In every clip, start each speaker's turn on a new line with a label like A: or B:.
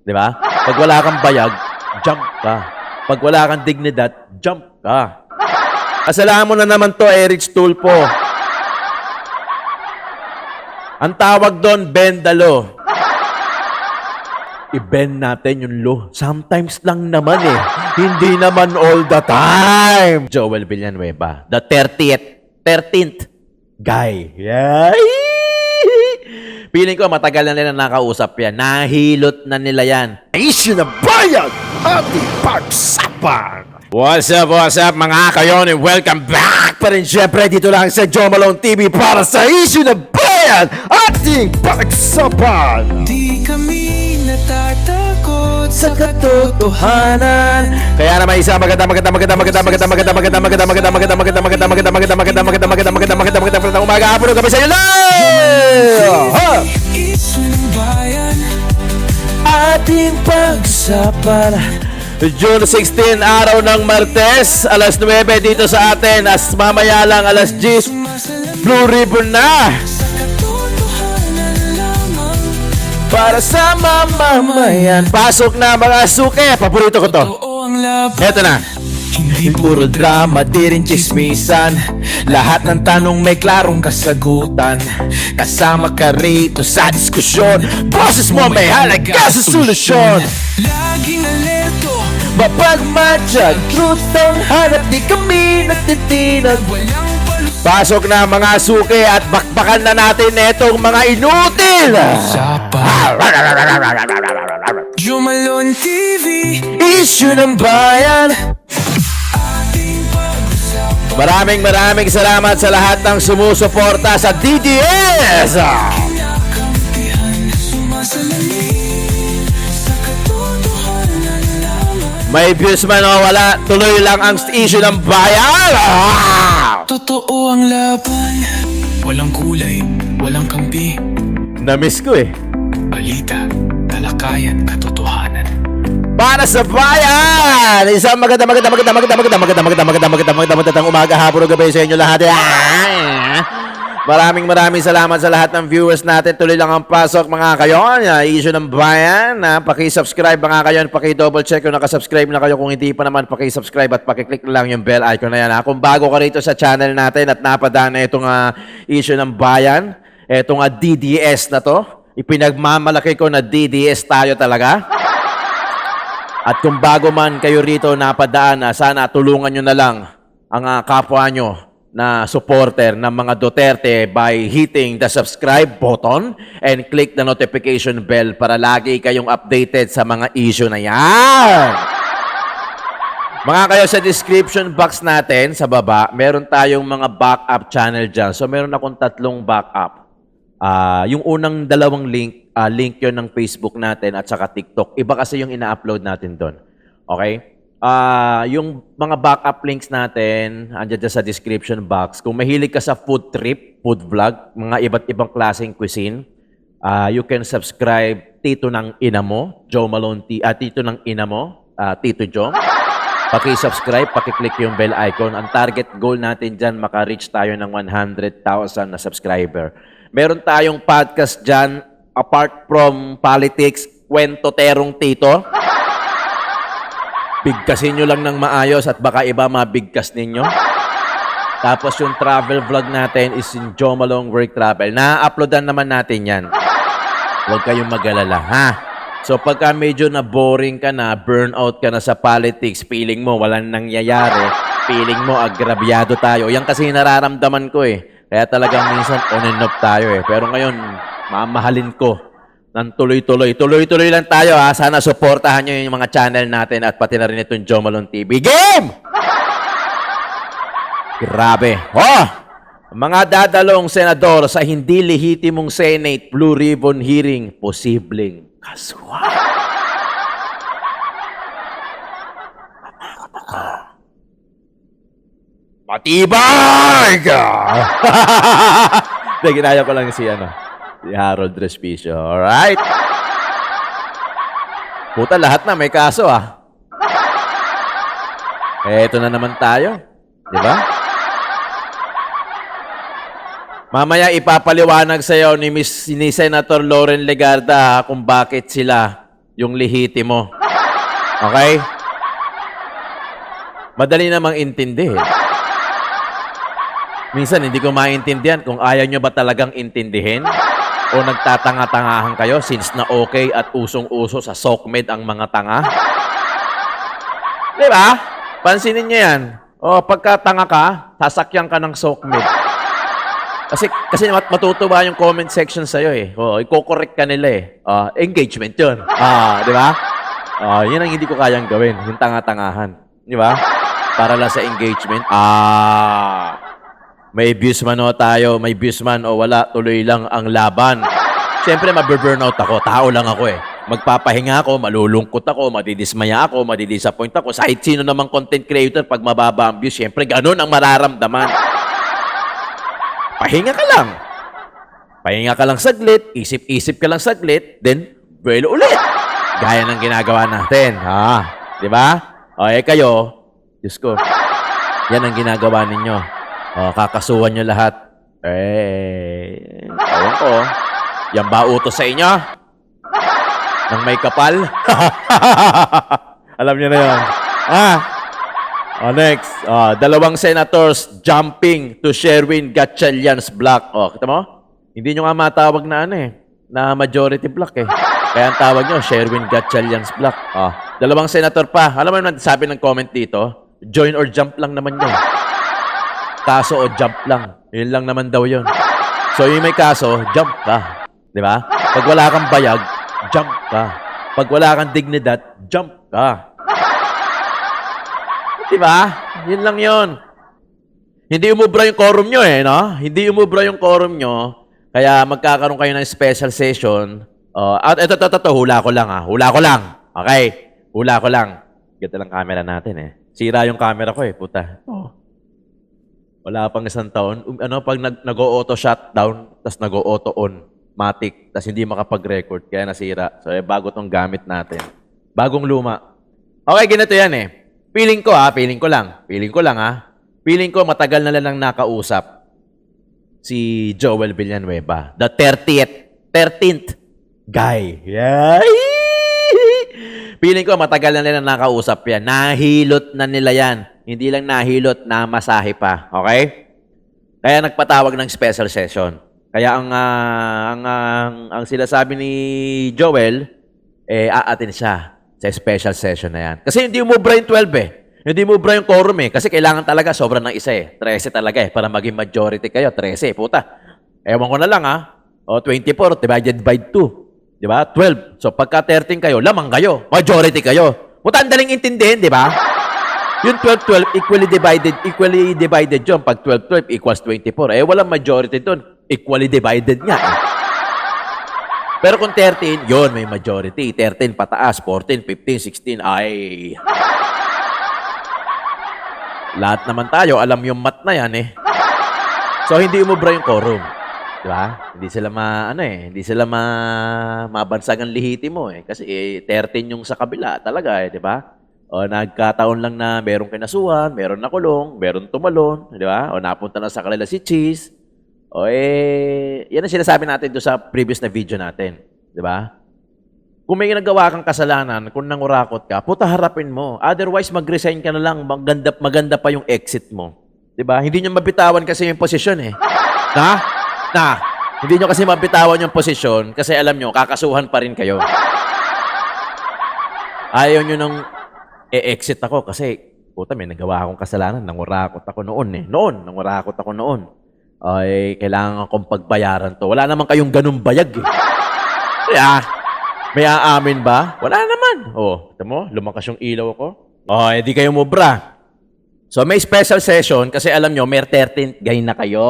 A: Di ba? Pag wala kang bayag, jump ka. Pag wala kang dignidad, jump ka. Kasalanan mo na naman to, Rich Tulfo. Ang tawag doon, bendalo. I-bend natin yung lo. Sometimes lang naman eh. Hindi naman all the time. Joel Villanueva, the 13th guy. Yay! Piling ko matagal na nila nakausap yan. Nahilot na nila yan.
B: Issue na bayan ating pagsapan.
A: What's up mga kayon and welcome back
B: Pa rin syempre dito lang sa Joe Malone TV para sa issue na bayan ating pagsapan.
C: Di kami natatakot sa
B: Katotohanan.
A: Kaya naman isa magandang umaga hapon gabi sa inyo lang!
C: issue ng bayan.
B: Ating pagsapan.
A: June 16, araw ng Martes, alas 9 dito sa atin, as mamaya lang alas 10, Blue Ribbon na!
C: Katotohanan lamang.
B: Para sa mamamayan.
A: Pasok na mga suke, paborito ko to.
C: Oo ang laban.
A: Eto na.
C: Hindi
B: Puro drama, di rin chismisan. Lahat ng tanong may klarong kasagutan. Kasama ka rito sa diskusyon. Boses mo may halaga sa solusyon.
C: laging alerto.
B: Mapagmatsyag, truth ang hanap. Di kami nagtitinag.
C: Walang palusot.
A: Pasok na mga suke at bakbakan na natin itong mga inutil.
C: Joe Malone TV.
B: Issue ng bayan.
C: Ating pag-usapan.
A: Maraming salamat sa lahat ng sumusuporta sa DDS.
C: Kinakampihan, sumasalamin sa katotohanan lamang.
A: May views man o wala, tuloy lang ang issue ng bayan.
C: Totoo ang laban. Walang kulay, walang kampi.
A: Namiss ko eh.
C: Balita, talakayan, katotohanan.
A: Para sa bayan! Isang magandang umaga, hapon o gabi sa inyo lahat. Maraming salamat sa lahat ng viewers natin. Tuloy lang ang pasok mga kayon. Issue ng bayan. Paki-subscribe mga kayon. Paki-double check kung nakasubscribe na kayo. Kung hindi pa naman, paki-subscribe at paki-click na lang yung bell icon na yan. Kung bago ka rito sa channel natin at napadaan na itong issue ng bayan, itong DDS na to, ipinagmamalaki ko na DDS tayo talaga. At kung bago man kayo rito napadaan, sana tulungan nyo na lang ang kapwa nyo na supporter ng mga Duterte by hitting the subscribe button and click the notification bell para lagi kayong updated sa mga issue na yan. Mga kayo, sa description box natin sa baba, meron tayong mga backup channel dyan. So meron akong 3 backup. Yung unang 2 link yon ng Facebook natin at saka TikTok. Iba kasi yung ina-upload natin doon. Okay? Yung mga backup links natin, andyan dyan sa description box. Kung mahilig ka sa food trip, food vlog, mga iba't ibang klaseng cuisine, you can subscribe Tito ng Ina mo, Joe Malone Tito ng Ina mo, Tito Joe. Paki-subscribe, paki-click yung bell icon. Ang target goal natin dyan, maka-reach tayo ng 100,000 na subscriber. Meron tayong podcast dyan, apart from politics, kwento terong tito. Bigkasin nyo lang ng maayos at baka iba mabigkas ninyo. Tapos yung travel vlog natin is in Joe Malone Work Travel. Na-uploadan naman natin yan. Huwag kayong mag-alala, ha? So pagka medyo na boring ka na, burnout ka na sa politics, feeling mo walang nangyayari, feeling mo agrabyado tayo. Yan kasi nararamdaman ko eh. Kaya talagang minsan on and off tayo eh. Pero ngayon, mamahalin ko ng tuloy-tuloy. Tuloy-tuloy lang tayo ha. Sana supportahan nyo yung mga channel natin at pati na rin itong Joe Malone TV. Game! Grabe. Oh! Mga dadalong senador sa hindi lehitimong Senate Blue Ribbon hearing, posibleng kaswa. Matibay ka! Hindi, ginaya ko lang si Harold Respicio. Alright? Puta, lahat na may kaso Eto na naman tayo. Di ba? Mamaya ipapaliwanag sa'yo ni Senator Loren Legarda kung bakit sila yung lihiti mo. Okay? Madali namang intindi. Minsan, hindi ko maintindihan kung ayaw nyo ba talagang intindihin o nagtatanga-tangahan kayo since na okay at usong-uso sa SOCMED ang mga tanga. Di ba? Pansinin nyo yan. O, pagka tanga ka, sasakyan ka ng SOCMED. Kasi matutuwa yung comment section sa'yo eh. O, i-correct ka nila eh. Engagement yun. Di ba? Yun ang hindi ko kayang gawin. Yung tanga-tangahan. Di ba? Para lang sa engagement. May views man o tayo, may views man o wala, tuloy lang ang laban. Siyempre, maburnout ako. Tao lang ako eh. Magpapahinga ako, malulungkot ako, madidismaya ako, madidisappoint ako. Sa kahit sino namang content creator, pag mababa ang views, siyempre, ganun ang mararamdaman. Pahinga ka lang. Pahinga ka lang saglit, isip-isip ka lang saglit, then, well ulit. Gaya ng ginagawa natin. Di ba? Kayo, Diyos ko, yan ang ginagawa ninyo. Kakasuhan nyo lahat. Ewan ko. Yan ba utos sa inyo? Nang may kapal? Alam nyo na yun. Next. Dalawang senators jumping to Sherwin Gatchalian's block. Kita mo? Hindi nyo nga matawag na na majority block eh. Kaya ang tawag nyo, Sherwin Gatchalian's block. Dalawang senator pa. Alam mo naman, sabi ng comment dito, join or jump lang naman yun. Kaso o jump lang. Yun lang naman daw yun. So yung may kaso, jump ka. Di ba? Pag wala kang bayag, jump ka. Pag wala kang dignidad, jump ka. Di ba? Yun lang yun. Hindi umubra yung quorum nyo no? Hindi umubra yung quorum nyo. Kaya magkakaroon kayo ng special session. At ito, hula ko lang Hula ko lang. Okay? Hula ko lang. Ganda lang camera natin Sira yung camera ko puta. Wala pang isang taon. Pag nag-o-auto shutdown, tas nag-o-auto on, matic, tas hindi makapag-record, kaya nasira. So, bago tong gamit natin. Bagong luma. Okay, ganito yan Feeling ko Feeling ko matagal na lang nakausap si Joel Villanueva. The 13th guy. Yeah. Feeling ko matagal na lang nakausap yan. Nahilot na nila yan. Hindi lang nahilot, namasahe pa. Okay? Kaya nagpatawag ng special session. Kaya ang sinasabi ni Joel, aatin siya sa special session na yan. Kasi hindi umubra yung 12 Hindi umubra yung quorum Kasi kailangan talaga sobrang ng isa 13 talaga para maging majority kayo. 13, puta. Ewan ko na lang 24 divided by 2. Di ba? 12. So pagka 13 kayo, lamang kayo. Majority kayo. Puta, ang daling intindihin, di ba? Yung 12-12, equally divided yun. Pag 12-12 equals 24. Walang majority doon. Equally divided nga. Pero kung 13, yun, may majority. 13 pataas, 14, 15, 16, ay. Lahat naman tayo, alam yung math na yan So, hindi umubra yung quorum. Di ba? Hindi sila mabansag ang lihiti mo Kasi 13 yung sa kabila talaga di ba? O nagkataon lang na merong kinasuhan, meron nakulong, meron tumalon, di ba? O napunta na sa kanila si Cheese. Yan ang sinasabi natin doon sa previous na video natin, di ba? Kung may ginagawa kang kasalanan, kung nangurakot ka, puta harapin mo. Otherwise, mag-resign ka na lang, maganda pa yung exit mo. Di ba? Hindi nyo mabitawan kasi yung posisyon Hindi nyo kasi mabitawan yung posisyon kasi alam nyo, kakasuhan pa rin kayo. Ayaw nyo nang exit ako kasi, puta, may nagawa akong kasalanan. Nangurakot ako noon Nangurakot ako noon. Kailangan akong pagbayaran to. Wala naman kayong ganung bayag Kaya, may aamin ba? Wala naman. Ito mo, lumakas yung ilaw ko. Di kayo mubra. So, may special session kasi alam nyo, may 13th guy na kayo.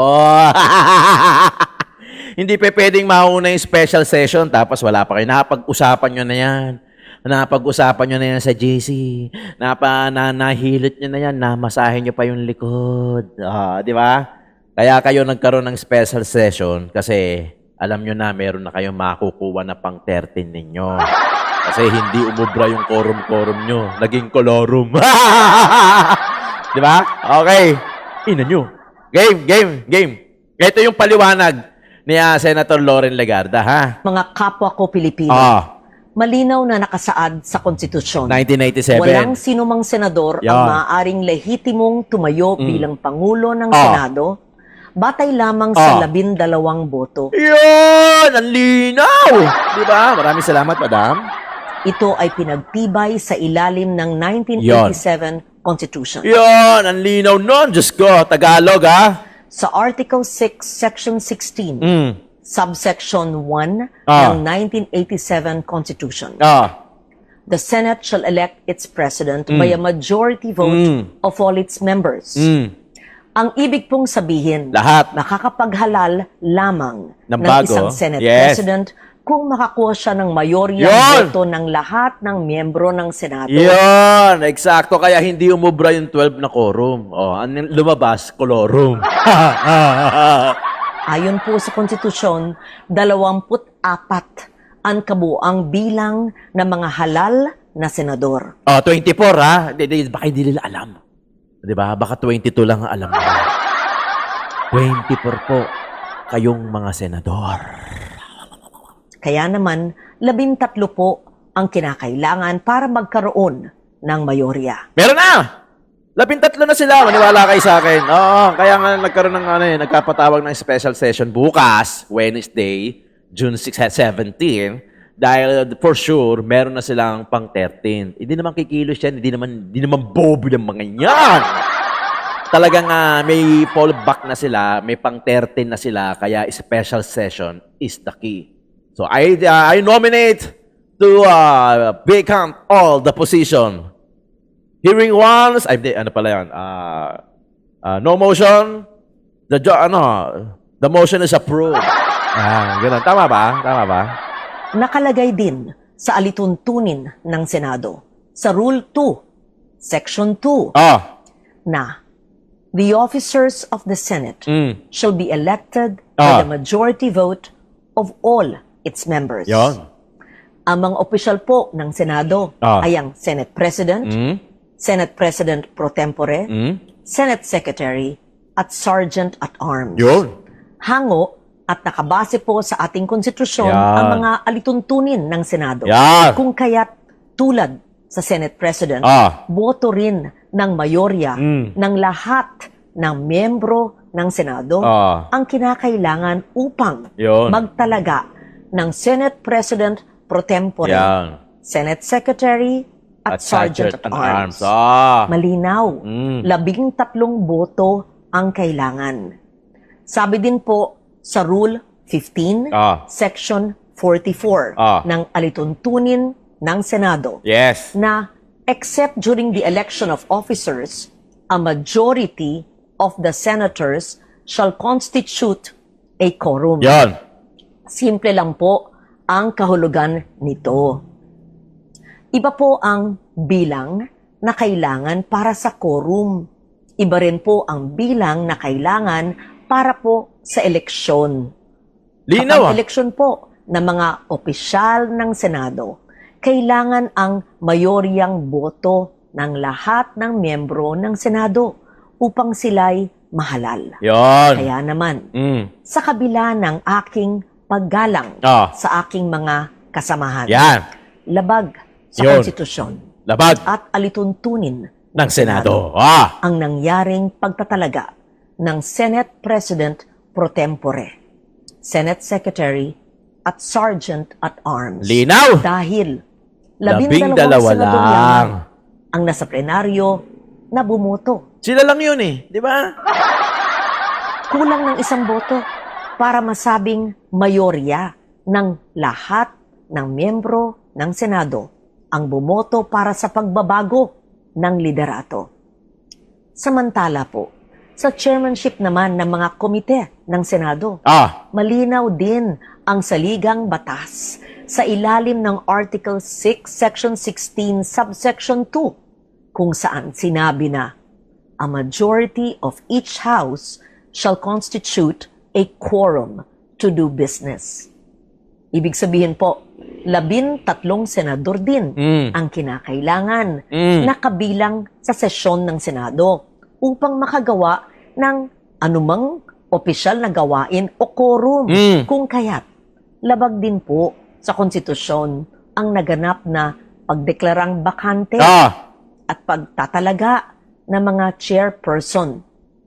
A: Hindi pa pwedeng mauna yung special session tapos wala pa kayo. Napag-usapan nyo na yan. Napag-usapan nyo na yan sa JC. Nahilot nyo na yan. Namasahe nyo pa yung likod. Di ba? Kaya kayo nagkaroon ng special session kasi alam nyo na meron na kayong makukuha na pang 13 ninyo. Kasi hindi umubra yung quorum nyo. Naging kolorum. Di ba? Okay. Ina nyo. Game. Ito yung paliwanag ni Senator Loren Legarda,
D: Mga kapwa ko Pilipino. Malinaw na nakasaad sa konstitusyon.
A: 1987.
D: Walang sinumang senador
A: Yan.
D: ang maaaring lehitimong tumayo bilang Pangulo ng Senado batay lamang sa 12 boto.
A: Yun! Ang linaw! Di ba? Maraming salamat, madam.
D: Ito ay pinagtibay sa ilalim ng 1987 Constitution.
A: Yun! Ang linaw nun. Diyos ko, Tagalog, ha?
D: Sa Article 6, Section 16, Subsection 1
A: Ah.
D: ng 1987 Constitution,
A: Ah.
D: the Senate shall elect its president by a majority vote of all its members. Ang ibig pong sabihin,
A: Lahat.
D: makakapaghalal lamang
A: Ng
D: ng
A: bago.
D: isang Senate
A: Yes.
D: President kung makakuha siya ng mayoryang
A: Yun.
D: boto ng lahat ng miyembro ng Senado.
A: Yun! Eksakto. Kaya hindi umubra yung 12 na quorum. Oh, ang lumabas, kolorum.
D: Ayon po sa konstitusyon, 24 ang kabuang bilang ng mga halal na senador.
A: Oh, 24, ha? Baka hindi nila alam. Di ba? Baka 22 lang ang alam nila. 24 po kayong mga senador.
D: Kaya naman, 13 po ang kinakailangan para magkaroon ng mayorya.
A: Meron na! 13 na sila. Maniwala kayo sa akin. Oo, kaya nga nagkaroon ng nagkapatawag ng special session bukas, Wednesday, June 6 at 17, dahil for sure, meron na silang pang 13. Hindi naman kikilos yan, hindi naman bobo ng mga yan. Talagang may fallback na sila, may pang 13 na sila, kaya special session is the key. So I nominate to vacant all the position. Hearing once, ano pala yan? No motion. The motion is approved. Ganun. Tama ba? Tama ba?
D: Nakalagay din sa alituntunin ng Senado sa Rule 2, Section 2, na the officers of the Senate shall be elected by the majority vote of all its members.
A: Yon.
D: Ang mga opisyal po ng Senado ay ang Senate President, Senate President pro tempore, Senate Secretary, at Sergeant at Arms.
A: Yun.
D: Hango at nakabase po sa ating konstitusyon
A: Yan.
D: ang mga alituntunin ng Senado.
A: Yan.
D: Kung kaya't tulad sa Senate President, boto rin ng mayorya ng lahat ng miyembro ng Senado ang kinakailangan upang
A: Yun.
D: magtalaga ng Senate President pro tempore,
A: Yan.
D: Senate Secretary, at Sergeant at Arms. Malinaw, 13 boto ang kailangan. Sabi din po sa Rule 15, Section 44 ng alituntunin ng Senado
A: Yes.
D: na except during the election of officers, a majority of the senators shall constitute a quorum.
A: Yon.
D: Simple lang po ang kahulugan nito. Iba po ang bilang na kailangan para sa quorum. Iba rin po ang bilang na kailangan para po sa eleksyon.
A: Linaw.
D: Kapag eleksyon po ng mga opisyal ng Senado, kailangan ang mayoryang boto ng lahat ng miyembro ng Senado upang sila'y mahalal.
A: Yon.
D: Kaya naman, sa kabila ng aking paggalang sa aking mga kasamahan,
A: Yan.
D: labag sa
A: Yun.
D: konstitusyon
A: Labag
D: at alituntunin
A: ng Senado.
D: ang nangyaring pagtatalaga ng Senate President pro tempore, Senate Secretary, at Sergeant at Arms.
A: Linaw.
D: Dahil
A: 12
D: senador
A: lang.
D: lamang ang nasa plenaryo na bumoto.
A: Sila lang yun di ba?
D: Kulang ng isang boto para masabing mayorya ng lahat ng miyembro ng Senado ang bumoto para sa pagbabago ng liderato. Samantala po, sa chairmanship naman ng mga komite ng Senado, malinaw din ang saligang batas sa ilalim ng Article 6, Section 16, Subsection 2, kung saan sinabi na, a majority of each house shall constitute a quorum to do business. Ibig sabihin po, 13 senador din ang kinakailangan na kabilang sa sesyon ng Senado upang makagawa ng anumang opisyal na gawain o quorum. Kung kaya't, labag din po sa konstitusyon ang naganap na pagdeklarang bakante
A: Ah,
D: at pagtatalaga ng mga chairperson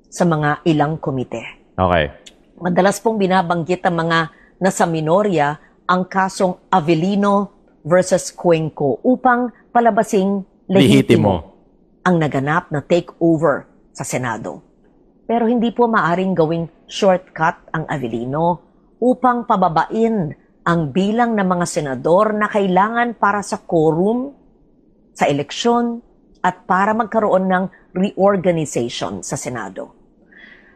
D: sa mga ilang komite.
A: okay.
D: Madalas pong binabanggit ang mga nasa minorya ang kasong Avellino versus Cuenco upang palabasing lehitimo ang naganap na takeover sa Senado. Pero hindi po maaring gawing shortcut ang Avellino upang pababain ang bilang ng mga senador na kailangan para sa quorum, sa eleksyon, at para magkaroon ng reorganization sa Senado.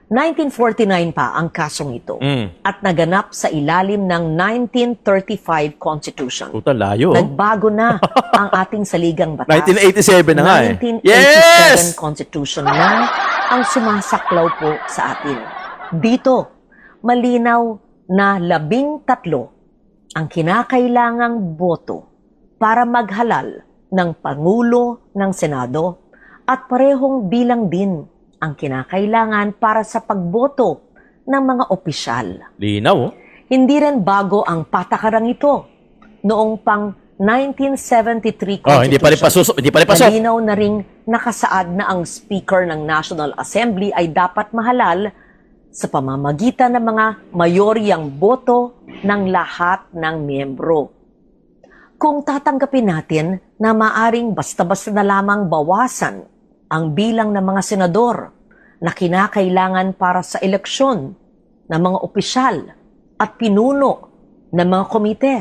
D: 1949 pa ang kasong ito at naganap sa ilalim ng 1935 Constitution.
A: Puta, layo.
D: Nagbago na ang ating saligang batas.
A: 1987 na nga eh.
D: 1987
A: Yes!
D: Constitution na ang sumasaklaw po sa atin. Dito, malinaw na 13 ang kinakailangang boto para maghalal ng Pangulo ng Senado at parehong bilang din ang kinakailangan para sa pagboto ng mga opisyal.
A: Linaw, oh.
D: Hindi rin bago ang patakarang ito. Noong pang 1973 Constitution,
A: Oh, hindi pa rin pasok.
D: malinaw na ring nakasaad na ang Speaker ng National Assembly ay dapat mahalal sa pamamagitan ng mga mayoryang boto ng lahat ng miyembro. Kung tatanggapin natin na maaring basta-basta na lamang bawasan ang bilang ng mga senador na kinakailangan para sa eleksyon ng mga opisyal at pinuno ng mga komite,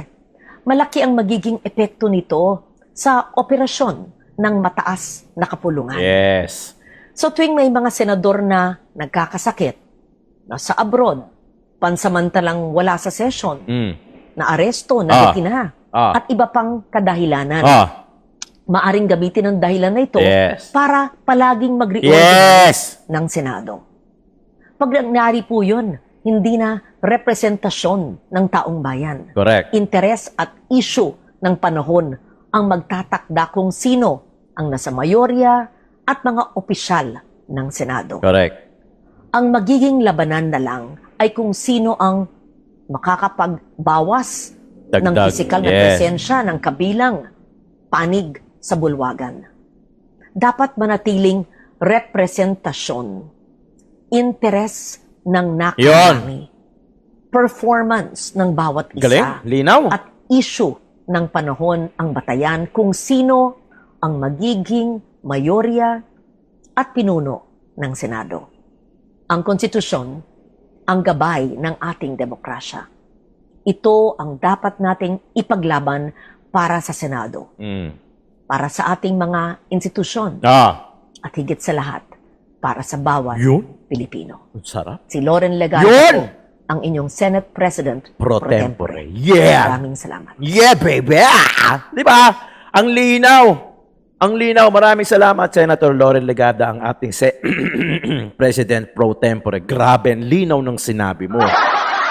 D: malaki ang magiging epekto nito sa operasyon ng mataas na kapulungan.
A: Yes.
D: So tuwing may mga senador na nagkakasakit, nasa abroad, pansamantalang wala sa session, na aresto, nadetina, at iba pang kadahilanan, maaring gamitin ang dahilan na ito
A: Yes.
D: para palaging mag-reorganize
A: Yes!
D: ng Senado. Pag nangyari po yun, hindi na representasyon ng taong bayan.
A: Correct.
D: Interes at issue ng panahon ang magtatakda kung sino ang nasa mayorya at mga opisyal ng Senado.
A: Correct.
D: Ang magiging labanan na lang ay kung sino ang makakapagbawas ng
A: Dagdag.
D: pisikal na
A: Yes.
D: presensya ng kabilang panig sa bulwagan. Dapat manatiling representasyon, interes ng nakarami, performance ng bawat isa,
A: Galing. Linaw.
D: at issue ng panahon ang batayan kung sino ang magiging mayorya at pinuno ng Senado. Ang konstitusyon ang gabay ng ating demokrasya. Ito ang dapat nating ipaglaban para sa Senado, para sa ating mga institusyon, at higit sa lahat, para sa bawat
A: Yun?
D: Pilipino.
A: Ang sarap.
D: Si Loren Legarda
A: Yun!
D: po, ang inyong Senate President
A: Pro tempore. Yeah!
D: Maraming salamat.
A: Yeah, baby! Di ba? Ang linaw. Ang linaw. Maraming salamat, Senator Loren Legarda, ang ating President Pro Tempore. Grabe, ang linaw ng sinabi mo.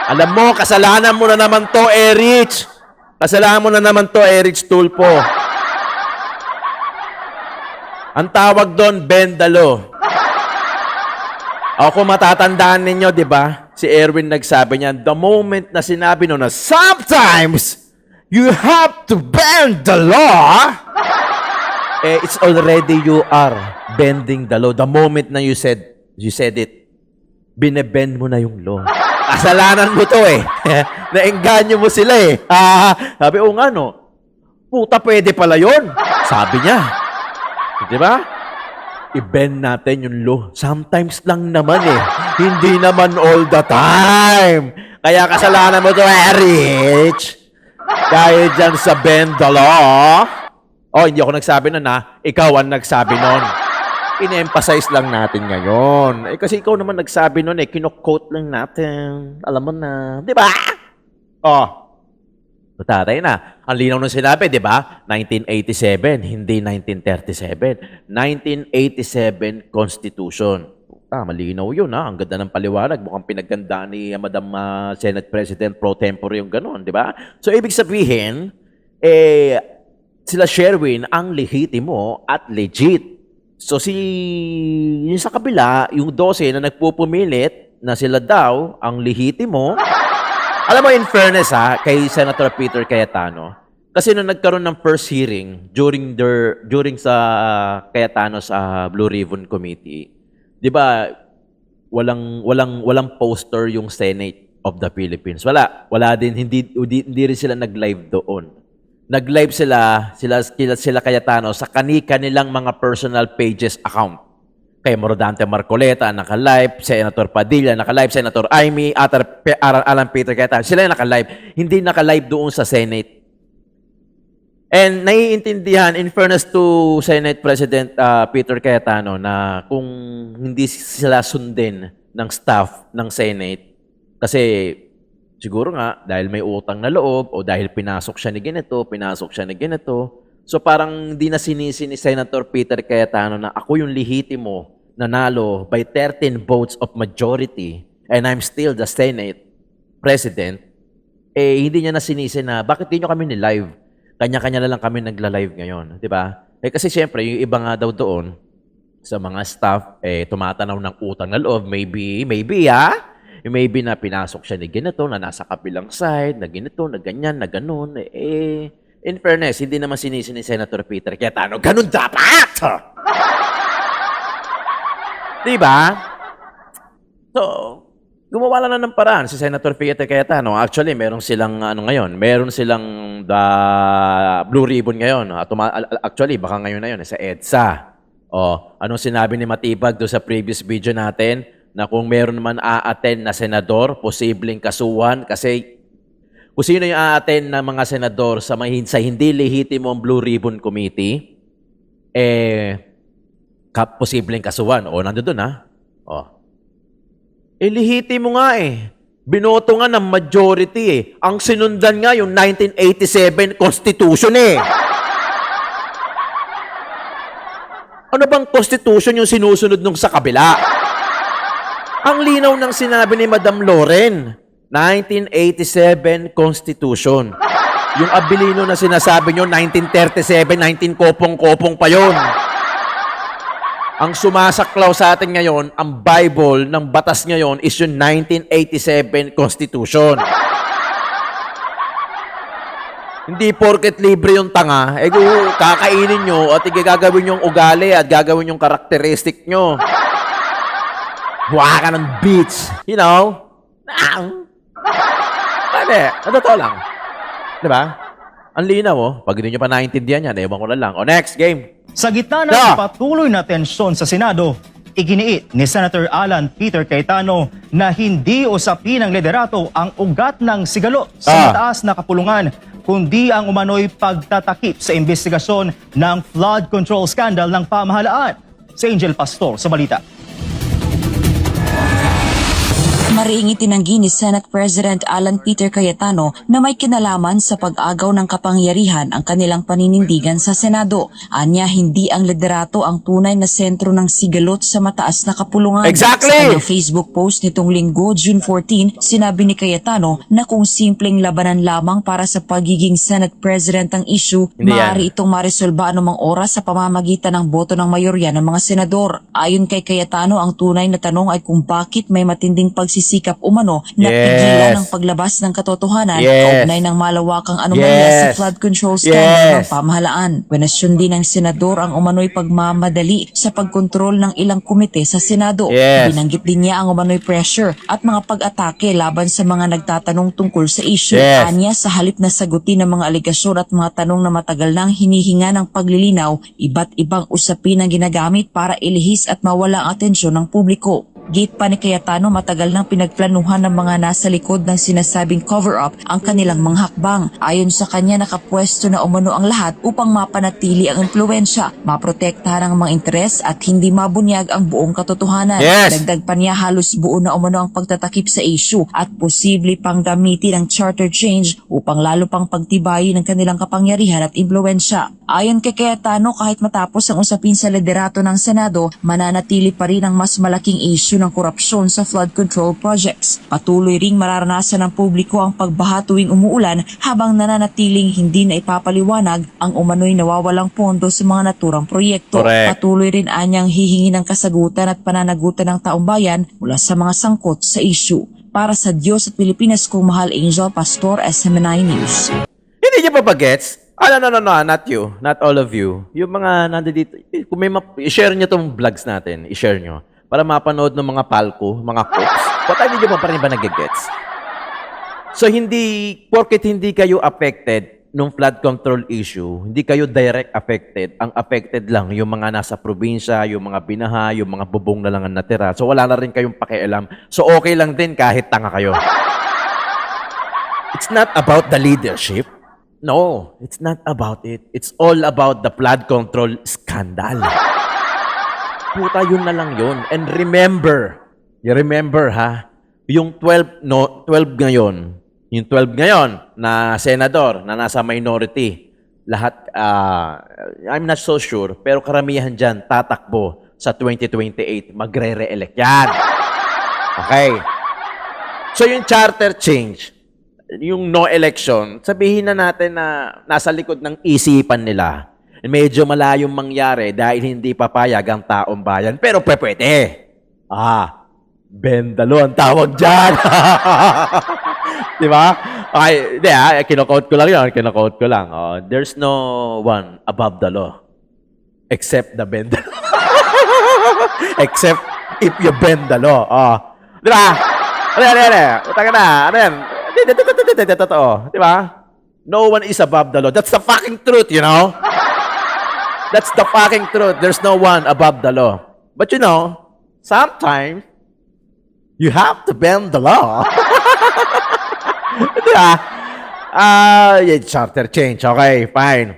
A: Alam mo, kasalanan mo na naman to, Erich. Kasalanan mo na naman to, Erich Tulpo. Ang tawag doon, Bendalo. O kung matatandaan ninyo, di ba? Si Erwin nagsabi niya, the moment na sinabi no na sometimes you have to bend the law, it's already you are bending the law. The moment na you said it, binebend mo na yung law. Kasalanan mo to eh. Naengganyo mo sila eh. Sabi, o nga no, puta pwede pala yun. Sabi niya. Di ba? I-bend natin yung law. Sometimes lang naman eh. Hindi naman all the time. Kaya kasalanan mo to, Erich. Dahil dyan sa bend the law. Oh, hindi ako nagsabi nun ha. Ikaw ang nagsabi nun. In-emphasize lang natin ngayon. Kasi ikaw naman nagsabi nun eh. Kino-quote lang natin. Alam mo na. Di ba? Oh. Tatay na. Ang linaw ng sinabi, di ba? 1987, hindi 1937. 1987 Constitution. Malinaw yun, ha? Ang ganda ng paliwanag. Mukhang pinaganda ni Madam Senate President Pro Tempore yung gano'n, di ba? So, ibig sabihin, sila Sherwin ang lehitimo at legit. So, yung sa kabila, yung 12 na nagpupumilit na sila daw ang lehitimo. Alam mo, in fairness kay Senator Peter Cayetano, Kasi nung nagkaroon ng first hearing during sa Cayetano sa Blue Ribbon Committee, 'di ba, walang poster yung Senate of the Philippines. Wala din, hindi rin sila nag-live doon. Nag-live sila Cayetano sa kanilang mga personal pages account. Kay Morodante Marcoleta naka-live, Senator Padilla naka-live, Senator Amy, Alan Peter Cayetano, sila yung naka-live. Hindi naka-live doon sa Senate. And naiintindihan, in fairness to Senate President Peter Cayetano, na kung hindi sila sundin ng staff ng Senate, kasi siguro nga dahil may utang na loob o dahil pinasok siya ni ganito, so parang hindi na sinisi ni Senator Peter Cayetano na ako yung lehitimo nanalo by 13 votes of majority and I'm still the Senate President. Hindi niya na sinisi na bakit di nyo kami ni-live? Kanya-kanya na lang kami nagla-live ngayon, di ba? Kasi siyempre, yung iba nga daw doon sa mga staff, tumatanaw ng utang na loob, maybe na pinasok siya ni ganito, na nasa kabilang side, na ganito, na ganyan, na ganun. In fairness, hindi naman sinisi ni Senator Peter Cayetano, ganun dapat! Diba? So, gumawa lang na ng paraan si Senator Peter Cayetano. Actually, meron silang, meron silang Blue Ribbon ngayon. Actually, baka ngayon na yun, sa EDSA. Anong sinabi ni Matibag doon sa previous video natin? Na kung meron man a-attend na senador, posibleng kasuhan kasi kung sino yung a-attend na mga senador sa hindi lehitimong Blue Ribbon Committee, posibleng kasuhan. Nandun ha? Lehitimo nga Binoto nga ng majority Ang sinundan nga yung 1987 Constitution Ano bang Constitution yung sinusunod nung sa kabila? Ang linaw ng sinabi ni Madam Loren, 1987 Constitution. Yung Abilino na sinasabi nyo, 1937, 19 kopong-kopong pa yon. Ang sumasaklaw sa atin ngayon, ang Bible ng batas ngayon is yung 1987 Constitution. Hindi porket libre yung tanga, kakainin nyo at gagawin yung ugali at gagawin yung karakteristik nyo. Buha ka ng beats. You know? Totoo lang. Diba? Ang linaw, Pag hindi nyo pa naintindihan yan, ewan ko na lang. Next game.
E: Sa gitna ng patuloy na tensyon sa Senado, iginiit ni Senator Alan Peter Cayetano na hindi usapin ng liderato ang ugat ng sigalo sa mataas na kapulungan, kundi ang umano'y pagtatakip sa investigasyon ng flood control scandal ng pamahalaan. Si Angel Pastor sa balita.
F: Mariing itinanggi ni Senate President Alan Peter Cayetano na may kinalaman sa pag-agaw ng kapangyarihan ang kanilang paninindigan sa Senado. Anya, hindi ang liderato ang tunay na sentro ng sigalot sa mataas na kapulungan.
A: Exactly!
F: Sa kanyang Facebook post nitong linggo, June 14, sinabi ni Cayetano na kung simpleng labanan lamang para sa pagiging Senate President ang issue, maaari itong maresolba anumang oras sa pamamagitan ng boto ng mayorya ng mga senador. Ayon kay Cayetano, ang tunay na tanong ay kung bakit may matinding pagsisikap umano na pigilan ang paglabas ng katotohanan kaugnay ng malawakang anomalya sa flood control scandal ng pamahalaan. Kwenestyon din ng senador ang umano'y pagmamadali sa pagkontrol ng ilang komite sa Senado. Binanggit din niya ang umano'y pressure at mga pag-atake laban sa mga nagtatanong tungkol sa issue. Anya, sa halip na sagutin ng mga aligasyon at mga tanong na matagal nang hinihinga ng paglilinaw, iba't ibang usapin ang ginagamit para ilihis at mawala ang atensyon ng publiko. Gate pa ni Cayetano, matagal nang pinagplanuhan ng mga nasa likod ng sinasabing cover-up ang kanilang mga hakbang. Ayon sa kanya, nakapwesto na umano ang lahat upang mapanatili ang impluensya, maprotektahan ang mga interes at hindi mabunyag ang buong katotohanan. Dagdag pa niya, halos buo na umano ang pagtatakip sa issue at posible pang gamitin ang charter change upang lalo pang pagtibayin ng kanilang kapangyarihan at impluensya. Ayon kay Cayetano, kahit matapos ang usapin sa liderato ng Senado, mananatili pa rin ang mas malaking issue ng korupsyon sa flood control projects. Patuloy ring mararanasan ng publiko ang pagbaha tuwing umuulan habang nananatiling hindi na ipapaliwanag ang umano'y nawawalang pondo sa mga naturang proyekto. Patuloy rin anyang hihingi ng kasagutan at pananagutan ng taong bayan mula sa mga sangkot sa issue. Para sa Diyos at Pilipinas, kung mahal, Angel Pastor, SMNI News.
A: Hindi niya pa bagets? No, not you. Not all of you. Yung mga nandito, kung may i-share nyo tong vlogs natin, i-share nyo, para mapanood ng mga palko, mga cooks. What hindi nyo pa rin ba nagigets? So, porket hindi kayo affected nung flood control issue, hindi kayo direct affected. Ang affected lang yung mga nasa probinsya, yung mga binaha, yung mga bubong na lang ang natira. So, wala na rin kayong pakialam. So, okay lang din kahit tanga kayo. It's not about the leadership. No, it's not about it. It's all about the flood control scandal. Puta, yun na lang yun. And remember, you remember ha, yung 12 ngayon, yung 12 ngayon na senador na nasa minority, lahat, I'm not so sure, pero karamihan dyan tatakbo sa 2028, magre-re-elect yan. Okay. So yung charter change, yung no election, sabihin na natin na nasa likod ng isipan nila. Medyo malayong mangyari dahil hindi papayag ang taong bayan. Pero pwede. Bendalo ang tawag dyan. Di ba? Okay, hindi kinokode ko lang yun. Kinokode ko lang. There's no one above the law except the bendalo. Except if you bend the law. Di ba? Utang na. Ano yan? Totoo. Di ba? No one is above the law. That's the fucking truth, you know? That's the fucking truth. There's no one above the law. But you know, sometimes, you have to bend the law. Di ba? Charter change. Okay, fine.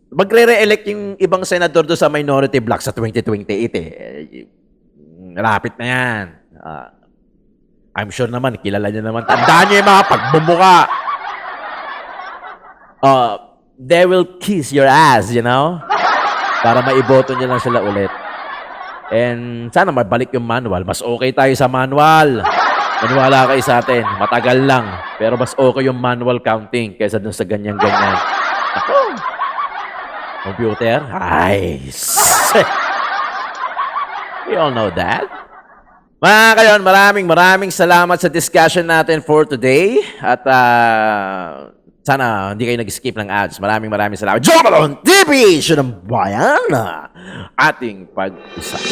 A: Magre-re-elect yung ibang senador doon sa minority block sa 2028 Malapit na yan. I'm sure naman, kilala niya naman. Tandaan niyo yung mga pagbumuka. They will kiss your ass, you know? Para maiboto niya lang sila ulit. And sana mabalik yung manual. Mas okay tayo sa manual. Maniwala kayo sa atin. Matagal lang. Pero mas okay yung manual counting kaysa dun sa ganyan-ganyan. Ako. Computer? Nice. We all know that. Mga kayon, maraming salamat sa discussion natin for today. At sana hindi kayo nag-skip ng ads. Maraming salamat. Joe Malone TV! Siya ng bayan. Ating pag-usapan.